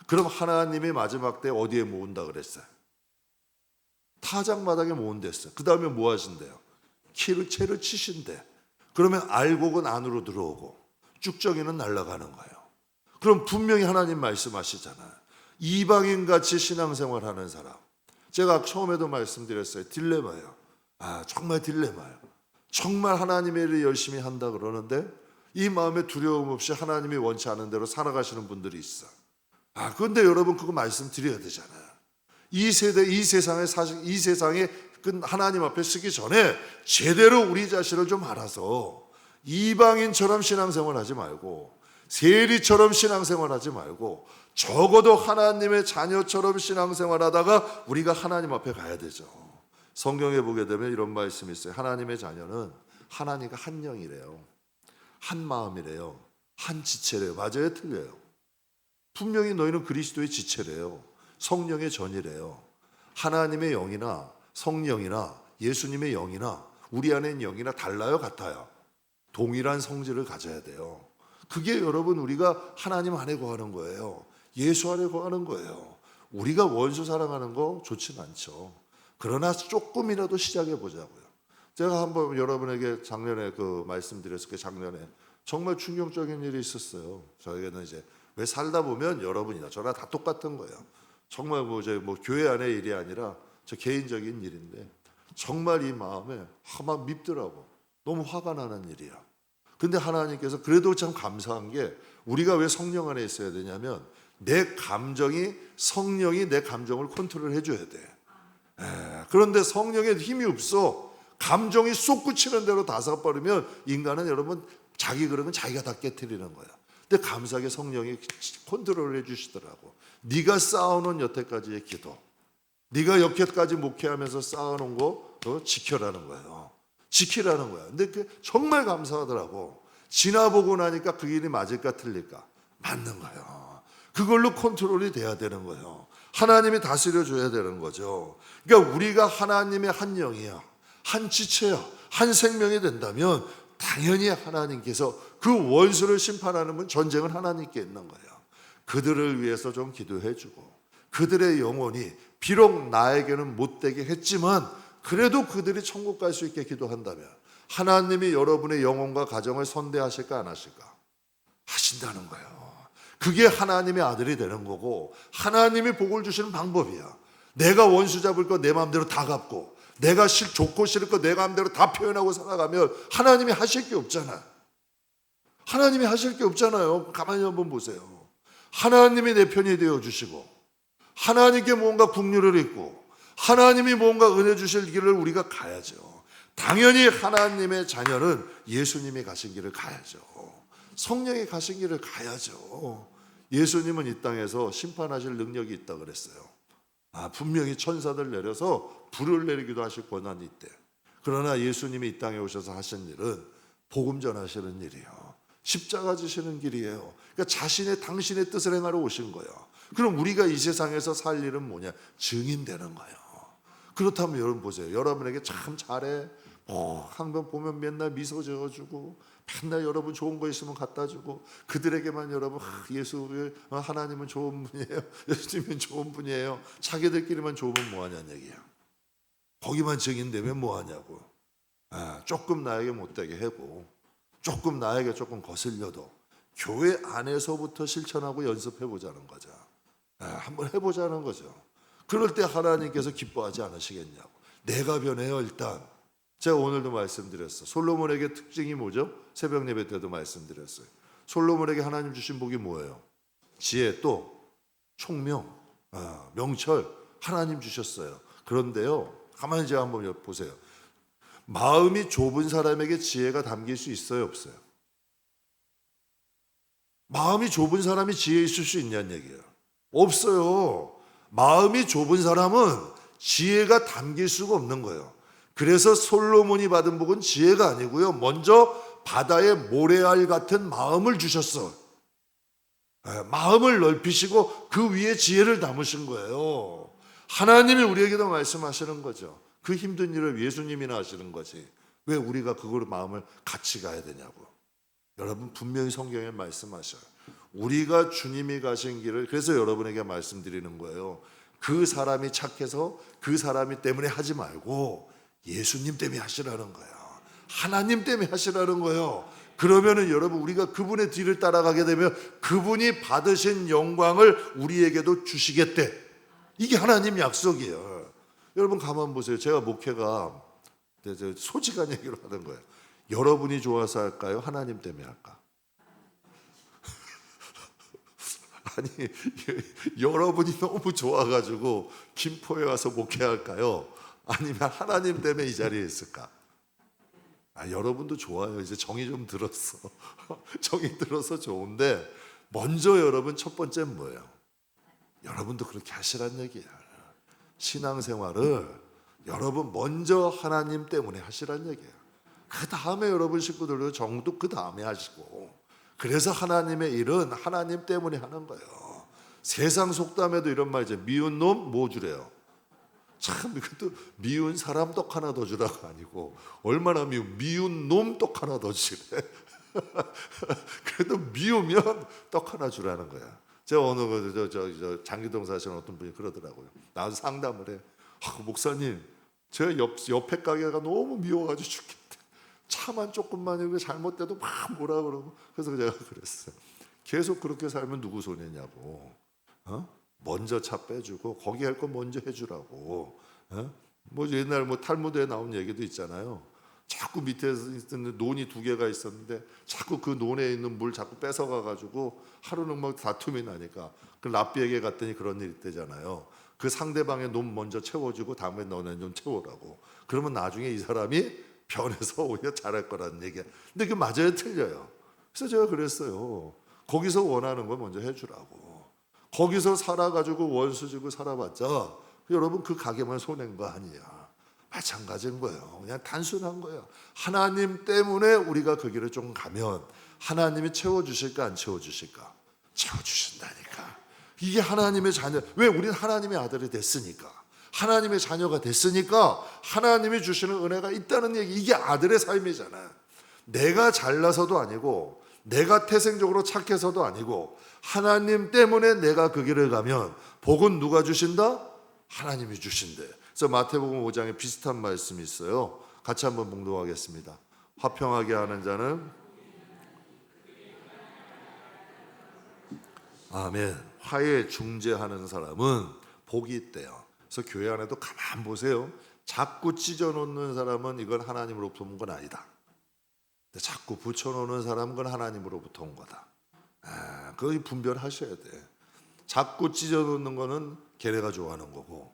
Speaker 1: 그럼 하나님이 마지막 때 어디에 모은다 그랬어요? 타작마당에 모은댔어요. 그 다음에 뭐 하신대요? 채를 치신대. 그러면 알곡은 안으로 들어오고 쭉정이는 날아가는 거예요. 그럼 분명히 하나님 말씀하시잖아요. 이방인같이 신앙생활하는 사람, 제가 처음에도 말씀드렸어요. 딜레마예요. 정말 딜레마예요. 정말 하나님의 일을 열심히 한다 그러는데 이 마음에 두려움 없이 하나님이 원치 않은 대로 살아가시는 분들이 있어. 그런데 여러분 그거 말씀드려야 되잖아요. 이 세대, 이 세상에 하나님 앞에 서기 전에 제대로 우리 자신을 좀 알아서 이방인처럼 신앙생활하지 말고 세리처럼 신앙생활하지 말고 적어도 하나님의 자녀처럼 신앙생활하다가 우리가 하나님 앞에 가야 되죠. 성경에 보게 되면 이런 말씀이 있어요. 하나님의 자녀는 하나님과 한 영이래요. 한 마음이래요. 한 지체래요. 맞아요? 틀려요? 분명히 너희는 그리스도의 지체래요. 성령의 전이래요. 하나님의 영이나 성령이나 예수님의 영이나 우리 안에 있는 영이나 달라요? 같아요? 동일한 성질을 가져야 돼요. 그게 여러분 우리가 하나님 안에 거하는 거예요. 예수 안에 거하는 거예요. 우리가 원수 사랑하는 거 좋진 않죠. 그러나 조금이라도 시작해 보자고요. 제가 한번 여러분에게 작년에 말씀드렸을 때 작년에 정말 충격적인 일이 있었어요. 저에게는 이제 왜 살다 보면 여러분이나 저나 다 똑같은 거예요. 정말 교회 안의 일이 아니라 저 개인적인 일인데 정말 이 마음에 막 밉더라고. 너무 화가 나는 일이야. 근데 하나님께서 그래도 참 감사한 게 우리가 왜 성령 안에 있어야 되냐면 성령이 내 감정을 컨트롤 해줘야 돼. 그런데 성령에 힘이 없어. 감정이 솟구치는 대로 다사버리면 인간은 여러분 자기 그러면 자기가 다 깨트리는 거야. 근데 감사하게 성령이 컨트롤을 해주시더라고. 네가 쌓아놓은 여태까지의 기도, 네가 여태까지 목회하면서 쌓아놓은 거 지켜라는 거예요. 지키라는 거야. 근데 정말 감사하더라고. 지나보고 나니까 그 일이 맞을까 틀릴까? 맞는 거예요. 그걸로 컨트롤이 돼야 되는 거예요. 하나님이 다스려줘야 되는 거죠. 그러니까 우리가 하나님의 한 영이야, 한 지체야, 한 생명이 된다면 당연히 하나님께서 그 원수를 심판하는 분, 전쟁은 하나님께 있는 거예요. 그들을 위해서 좀 기도해주고 그들의 영혼이 비록 나에게는 못되게 했지만 그래도 그들이 천국 갈 수 있게 기도한다면 하나님이 여러분의 영혼과 가정을 선대하실까 안 하실까? 하신다는 거예요. 그게 하나님의 아들이 되는 거고 하나님이 복을 주시는 방법이야. 내가 원수 잡을 거 내 마음대로 다 갚고 내가 좋고 싫고 내 마음대로 다 표현하고 살아가면 하나님이 하실 게 없잖아. 하나님이 하실 게 없잖아요. 가만히 한번 보세요. 하나님이 내 편이 되어주시고 하나님께 뭔가 국률을 있고 하나님이 뭔가 은혜 주실 길을 우리가 가야죠. 당연히 하나님의 자녀는 예수님이 가신 길을 가야죠. 성령이 가신 길을 가야죠. 예수님은 이 땅에서 심판하실 능력이 있다 그랬어요. 분명히 천사들 내려서 불을 내리기도 하실 권한이 있대. 그러나 예수님이 이 땅에 오셔서 하신 일은 복음 전하시는 일이에요. 십자가 지시는 길이에요. 그러니까 당신의 뜻을 행하러 오신 거예요. 그럼 우리가 이 세상에서 살 일은 뭐냐? 증인되는 거예요. 그렇다면 여러분 보세요. 여러분에게 참 잘해. 한번 보면 맨날 미소 지어주고 맨날 여러분 좋은 거 있으면 갖다 주고 그들에게만 여러분 하나님은 좋은 분이에요. 예수님은 좋은 분이에요. 자기들끼리만 좋으면 뭐하냐는 얘기야. 거기만 증인되면 뭐하냐고. 조금 나에게 못되게 하고 조금 나에게 조금 거슬려도 교회 안에서부터 실천하고 연습해보자는 거죠. 한번 해보자는 거죠. 그럴 때 하나님께서 기뻐하지 않으시겠냐고. 내가 변해요. 일단 제가 오늘도 말씀드렸어요. 솔로몬에게 특징이 뭐죠? 새벽 예배 때도 말씀드렸어요. 솔로몬에게 하나님 주신 복이 뭐예요? 지혜, 또 총명, 명철 하나님 주셨어요. 그런데요, 가만히 제가 한번 보세요. 마음이 좁은 사람에게 지혜가 담길 수 있어요, 없어요? 마음이 좁은 사람이 지혜 있을 수 있냐는 얘기예요. 없어요. 마음이 좁은 사람은 지혜가 담길 수가 없는 거예요. 그래서 솔로몬이 받은 복은 지혜가 아니고요, 먼저 바다의 모래알 같은 마음을 주셨어. 마음을 넓히시고 그 위에 지혜를 담으신 거예요. 하나님이 우리에게도 말씀하시는 거죠. 그 힘든 일을 예수님이나 하시는 거지. 왜 우리가 그걸 마음을 같이 가야 되냐고. 여러분 분명히 성경에 말씀하셔요. 우리가 주님이 가신 길을, 그래서 여러분에게 말씀드리는 거예요. 그 사람이 착해서 그 사람이 때문에 하지 말고 예수님 때문에 하시라는 거예요. 하나님 때문에 하시라는 거예요. 그러면은 여러분 우리가 그분의 뒤를 따라가게 되면 그분이 받으신 영광을 우리에게도 주시겠대. 이게 하나님 약속이에요. 여러분 가만 보세요. 제가 목회가 솔직한 얘기로 하는 거예요. 여러분이 좋아서 할까요? 하나님 때문에 할까? 아니 여러분이 너무 좋아가지고 김포에 와서 목회할까요? 아니면 하나님 때문에 이 자리에 있을까? 여러분도 좋아요. 이제 정이 좀 들었어. 정이 들어서 좋은데 먼저 여러분 첫 번째는 뭐예요? 여러분도 그렇게 하시란 얘기야. 신앙생활을 여러분 먼저 하나님 때문에 하시란 얘기야. 그 다음에 여러분 식구들도 정도 그 다음에 하시고. 그래서 하나님의 일은 하나님 때문에 하는 거예요. 세상 속담에도 이런 말이죠. 미운 놈 뭐 주래요? 참 이것도 미운 사람 떡 하나 더 주라고 아니고 얼마나 미운 놈 떡 하나 더 주래. 그래도 미우면 떡 하나 주라는 거야. 제가 어느 저 장기동 사시는 어떤 분이 그러더라고요. 나와서 상담을 해. 목사님, 제가 옆에 가게가 너무 미워가지고 죽겠대. 차만 조금만 이렇게 잘못돼도 막 뭐라 그러고. 그래서 제가 그랬어요. 계속 그렇게 살면 누구 손해냐고. 먼저 차 빼주고 거기 할 거 먼저 해주라고. 뭐 옛날 뭐 탈무드에 나온 얘기도 있잖아요. 자꾸 밑에 있는 논이 두 개가 있었는데 자꾸 그 논에 있는 물 자꾸 뺏어가 가지고 하루는 막 다툼이 나니까 그 랍비에게 갔더니 그런 일 있대잖아요. 그 상대방의 논 먼저 채워주고 다음에 너네 좀 채우라고. 그러면 나중에 이 사람이 변해서 오히려 잘할 거라는 얘기야. 근데 그게 맞아요, 틀려요? 그래서 제가 그랬어요. 거기서 원하는 걸 먼저 해주라고. 거기서 살아가지고 원수 지고 살아봤자 여러분 그 가게만 손해인 거 아니야. 마찬가지인 거예요. 그냥 단순한 거예요. 하나님 때문에 우리가 그 길을 좀 가면 하나님이 채워주실까 안 채워주실까? 채워주신다니까. 이게 하나님의 자녀. 왜? 우리는 하나님의 아들이 됐으니까. 하나님의 자녀가 됐으니까 하나님이 주시는 은혜가 있다는 얘기. 이게 아들의 삶이잖아. 내가 잘나서도 아니고 내가 태생적으로 착해서도 아니고 하나님 때문에 내가 그 길을 가면 복은 누가 주신다? 하나님이 주신대. 그래서 마태복음 5장에 비슷한 말씀이 있어요. 같이 한번 봉독하겠습니다. 화평하게 하는 자는 아멘. 화해 중재하는 사람은 복이 있대요. 그래서 교회 안에도 가만 보세요. 자꾸 찢어놓는 사람은 이건 하나님으로부터 온 건 아니다. 근데 자꾸 붙여놓는 사람은 그건 하나님으로부터 온 거다. 그거 분별하셔야 돼. 자꾸 찢어놓는 거는 걔네가 좋아하는 거고,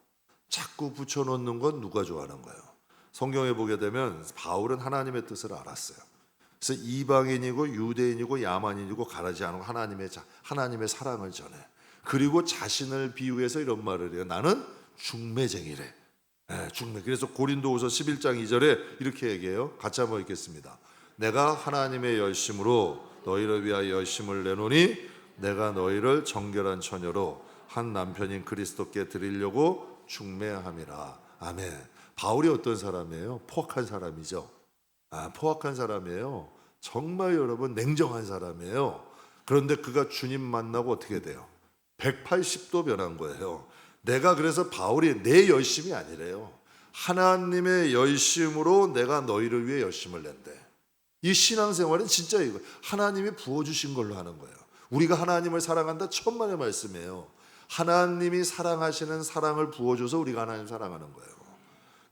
Speaker 1: 자꾸 붙여놓는 건 누가 좋아하는 거예요. 성경에 보게 되면 바울은 하나님의 뜻을 알았어요. 그래서 이방인이고 유대인이고 야만인이고 가르지 않고 하나님의 사랑을 전해. 그리고 자신을 비유해서 이런 말을 해요. 나는 중매쟁이래. 중매. 그래서 고린도후서 11장 2절에 이렇게 얘기해요. 같이 한번 읽겠습니다. 내가 하나님의 열심으로 너희를 위하여 열심을 내노니 내가 너희를 정결한 처녀로 한 남편인 그리스도께 드리려고 중매함이라. 아멘. 바울이 어떤 사람이에요? 포악한 사람이죠. 포악한 사람이에요. 정말 여러분 냉정한 사람이에요. 그런데 그가 주님 만나고 어떻게 돼요? 180도 변한 거예요. 내가 그래서 바울이 내 열심이 아니래요. 하나님의 열심으로 내가 너희를 위해 열심을 낸대. 이 신앙생활은 진짜 이거 하나님이 부어주신 걸로 하는 거예요. 우리가 하나님을 사랑한다 천만의 말씀이에요. 하나님이 사랑하시는 사랑을 부어줘서 우리가 하나님 사랑하는 거예요.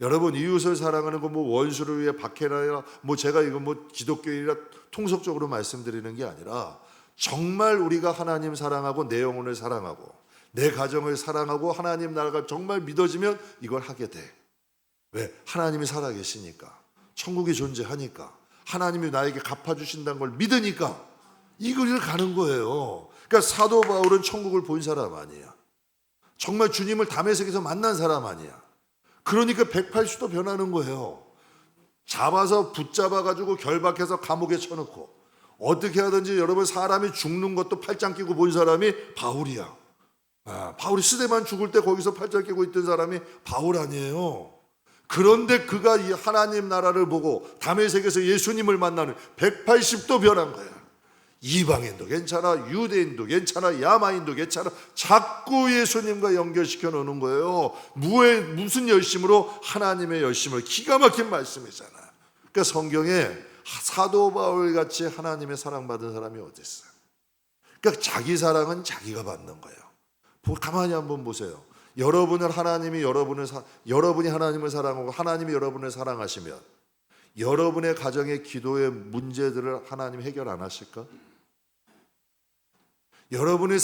Speaker 1: 여러분 이웃을 사랑하는 거 뭐 원수를 위해 박해라 뭐 제가 이거 뭐 기독교인이라 통속적으로 말씀드리는 게 아니라 정말 우리가 하나님 사랑하고 내 영혼을 사랑하고 내 가정을 사랑하고 하나님 나라가 정말 믿어지면 이걸 하게 돼. 왜? 하나님이 살아계시니까, 천국이 존재하니까, 하나님이 나에게 갚아주신다는 걸 믿으니까 이 길을 가는 거예요. 그러니까 사도 바울은 천국을 본 사람 아니야. 정말 주님을 담에색에서 만난 사람 아니야. 그러니까 180도 변하는 거예요. 잡아서 붙잡아가지고 결박해서 감옥에 쳐넣고 어떻게 하든지 여러분 사람이 죽는 것도 팔짱 끼고 본 사람이 바울이야. 바울이 스데반 죽을 때 거기서 팔짱 끼고 있던 사람이 바울 아니에요. 그런데 그가 이 하나님 나라를 보고 다메섹에서 예수님을 만나는 180도 변한 거야. 이방인도 괜찮아, 유대인도 괜찮아, 야마인도 괜찮아. 자꾸 예수님과 연결시켜 놓는 거예요. 무슨 열심으로? 하나님의 열심을. 기가 막힌 말씀이잖아요. 그러니까 성경에 사도 바울 같이 하나님의 사랑받은 사람이 어디 있어요? 그러니까 자기 사랑은 자기가 받는 거예요. 가만히 한번 보세요. 여러분이 하나님을 사랑하고 하나님이 여러분을 사랑하시면 여러분의 가정의 기도의 문제들을 하나님 해결 안 하실까? 여러분이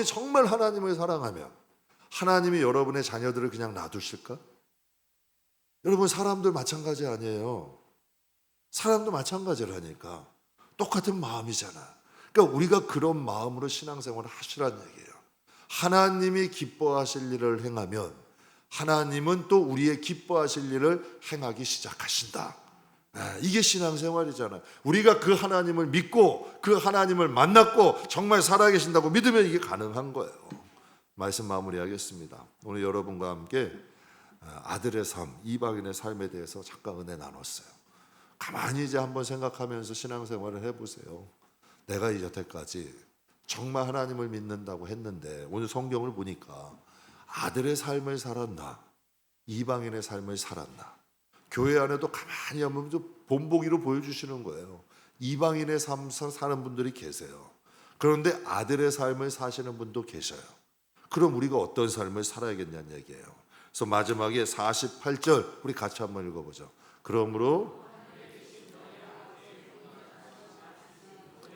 Speaker 1: 정말 하나님을 사랑하면 하나님이 여러분의 자녀들을 그냥 놔두실까? 여러분 사람들 마찬가지 아니에요. 사람도 마찬가지라니까. 똑같은 마음이잖아. 그러니까 우리가 그런 마음으로 신앙생활을 하시라는 얘기예요. 하나님이 기뻐하실 일을 행하면 하나님은 또 우리의 기뻐하실 일을 행하기 시작하신다. 이게 신앙생활이잖아요. 우리가 그 하나님을 믿고 그 하나님을 만났고 정말 살아계신다고 믿으면 이게 가능한 거예요. 말씀 마무리하겠습니다. 오늘 여러분과 함께 아들의 삶, 이방인의 삶에 대해서 잠깐 은혜 나눴어요. 가만히 이제 한번 생각하면서 신앙생활을 해보세요. 내가 여태까지 정말 하나님을 믿는다고 했는데 오늘 성경을 보니까 아들의 삶을 살았나, 이방인의 삶을 살았나. 교회 안에도 가만히 한번 좀 본보기로 보여주시는 거예요. 이방인의 삶 사는 분들이 계세요. 그런데 아들의 삶을 사시는 분도 계셔요. 그럼 우리가 어떤 삶을 살아야겠냐는 얘기예요. 그래서 마지막에 48절 우리 같이 한번 읽어보죠. 그러므로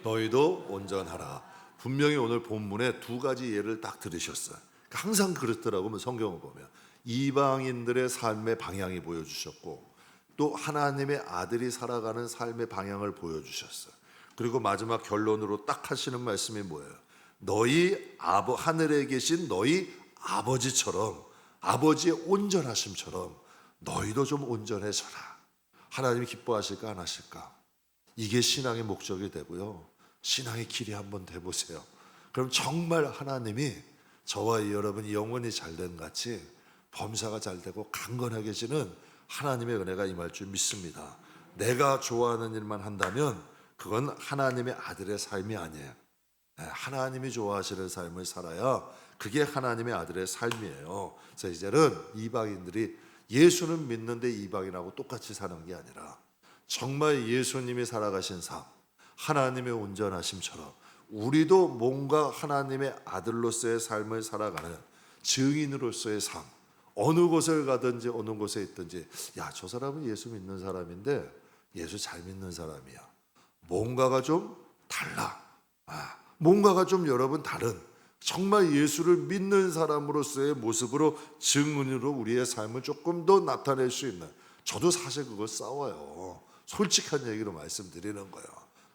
Speaker 1: 너희도 온전하라. 분명히 오늘 본문에 두 가지 예를 딱 들으셨어요. 항상 그렇더라고요. 성경을 보면 이방인들의 삶의 방향이 보여주셨고 또 하나님의 아들이 살아가는 삶의 방향을 보여주셨어요. 그리고 마지막 결론으로 딱 하시는 말씀이 뭐예요? 너희 하늘에 계신 너희 아버지처럼, 아버지의 온전하심처럼 너희도 좀 온전해져라. 하나님이 기뻐하실까 안 하실까? 이게 신앙의 목적이 되고요. 신앙의 길이 한번 돼보세요. 그럼 정말 하나님이 저와 여러분이 영혼이 잘된 같이 범사가 잘 되고 강건하게지는 하나님의 은혜가 임할 줄 믿습니다. 내가 좋아하는 일만 한다면 그건 하나님의 아들의 삶이 아니에요. 하나님이 좋아하시는 삶을 살아야 그게 하나님의 아들의 삶이에요. 그래서 이제는 이방인들이 예수는 믿는데 이방인하고 똑같이 사는 게 아니라 정말 예수님이 살아가신 삶, 하나님의 온전하심처럼 우리도 뭔가 하나님의 아들로서의 삶을 살아가는 증인으로서의 삶, 어느 곳을 가든지 어느 곳에 있든지 야, 저 사람은 예수 믿는 사람인데 예수 잘 믿는 사람이야. 뭔가가 좀 달라. 뭔가가 좀 여러분 다른 정말 예수를 믿는 사람으로서의 모습으로 증언으로 우리의 삶을 조금 더 나타낼 수 있는, 저도 사실 그걸 싸워요. 솔직한 얘기로 말씀드리는 거예요.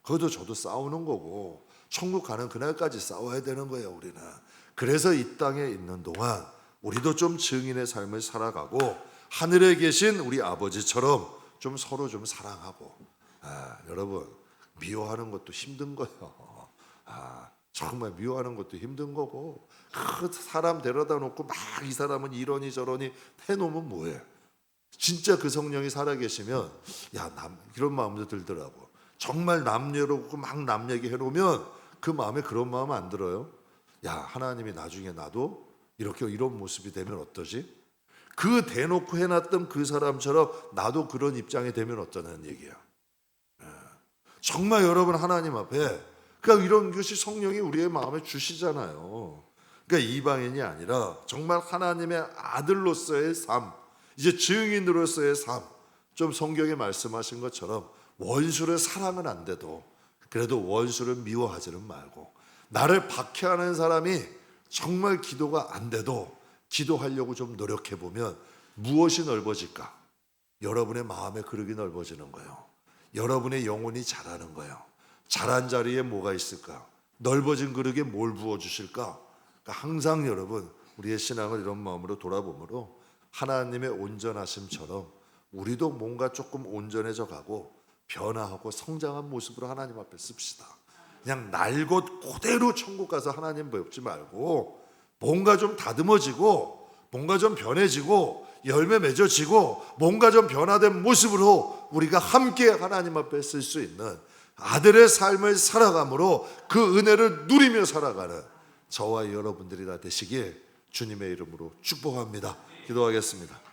Speaker 1: 그것도 저도 싸우는 거고 천국 가는 그날까지 싸워야 되는 거예요, 우리는. 그래서 이 땅에 있는 동안 우리도 좀 증인의 삶을 살아가고 하늘에 계신 우리 아버지처럼 좀 서로 좀 사랑하고, 여러분 미워하는 것도 힘든 거예요. 정말 미워하는 것도 힘든 거고, 그 사람 데려다 놓고 막 이 사람은 이러니 저러니 해놓으면 뭐해. 진짜 그 성령이 살아계시면 이런 마음도 들더라고. 정말 남 열어놓고 막 남 얘기해 놓으면 그 마음에 그런 마음 안 들어요? 야, 하나님이 나중에 나도 이렇게 이런 모습이 되면 어떠지? 그 대놓고 해놨던 그 사람처럼 나도 그런 입장이 되면 어떠냐는 얘기야. 정말 여러분 하나님 앞에 그러니까 이런 것이 성령이 우리의 마음에 주시잖아요. 그러니까 이방인이 아니라 정말 하나님의 아들로서의 삶, 이제 증인으로서의 삶, 좀 성경에 말씀하신 것처럼 원수를 사랑은 안 돼도 그래도 원수를 미워하지는 말고, 나를 박해하는 사람이 정말 기도가 안 돼도 기도하려고 좀 노력해 보면 무엇이 넓어질까? 여러분의 마음의 그릇이 넓어지는 거예요. 여러분의 영혼이 자라는 거예요. 자란 자리에 뭐가 있을까? 넓어진 그릇에 뭘 부어주실까? 그러니까 항상 여러분 우리의 신앙을 이런 마음으로 돌아보므로 하나님의 온전하심처럼 우리도 뭔가 조금 온전해져 가고 변화하고 성장한 모습으로 하나님 앞에 씁시다. 그냥 날 것 그대로 천국 가서 하나님 배우지 말고 뭔가 좀 다듬어지고 뭔가 좀 변해지고 열매 맺어지고 뭔가 좀 변화된 모습으로 우리가 함께 하나님 앞에 쓸 수 있는 아들의 삶을 살아감으로 그 은혜를 누리며 살아가는 저와 여러분들이 다 되시길 주님의 이름으로 축복합니다. 기도하겠습니다.